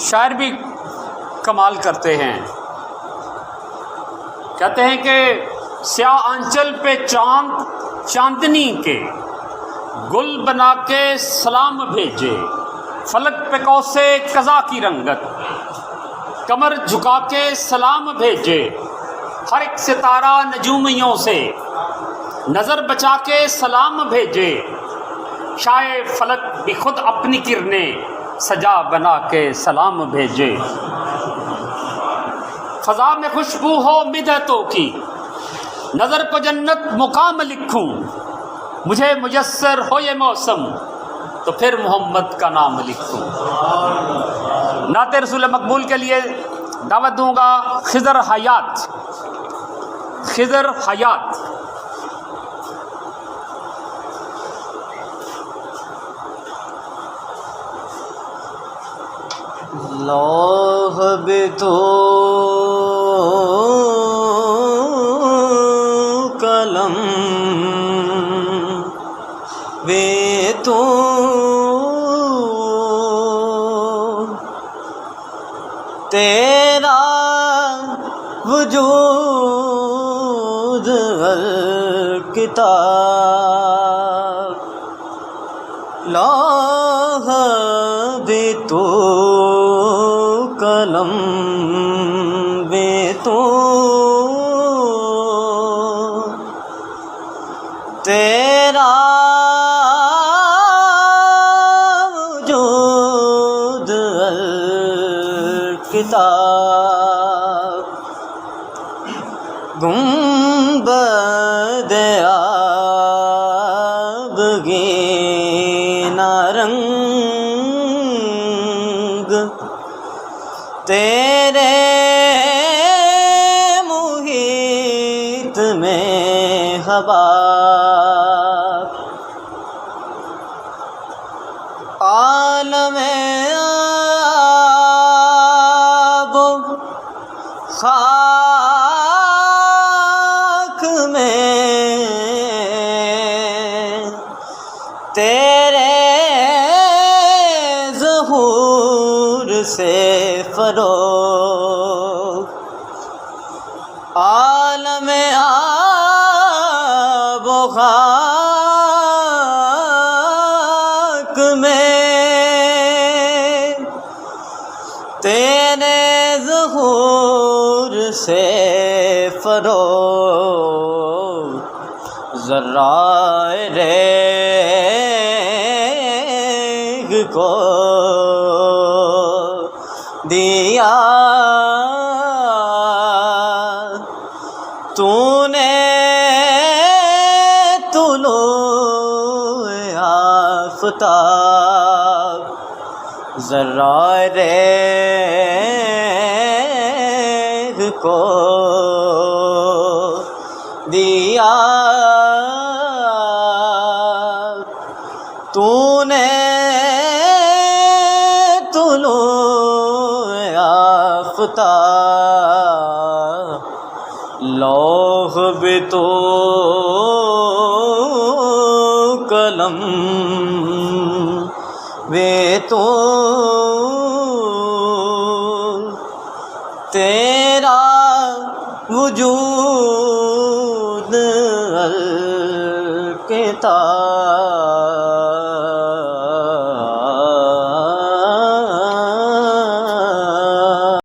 شاعر بھی کمال کرتے ہیں، کہتے ہیں کہ سیاہ آنچل پہ چاندنی کے گل بنا کے سلام بھیجے، فلک پہ قوسِ قضا کی رنگت کمر جھکا کے سلام بھیجے، ہر ایک ستارہ نجومیوں سے نظر بچا کے سلام بھیجے، شائع فلک بھی خود اپنی کرنیں سجا بنا کے سلام بھیجے، فضا میں خوشبو ہو مدحتوں کی نظر کو جنت مقام لکھوں، مجھے میسر ہو یہ موسم تو پھر محمد کا نام لکھوں۔ نعت رسول مقبول کے لیے دعوت دوں گا خضر حیات۔ خضر حیات لوح بھی تو قلم بھی تو تیرا وجود کتاب، لوح بھی تو قلم بھی تو تیرا وجود کتاب، گنبد آبگین رنگ تیرے محیط میں حباب، عالم آب و خاک میں تیرے ظہور سے فروغ، عالم آب و خاک میں تیرے ظہور سے فروغ، ذرائع ریگ کو دیا تو نے طلوع آفتاب، ذرائع ریگ کو دیا تو نے طلوع آفتاب، لوح بھی تو قلم بھی تو تیرا وجود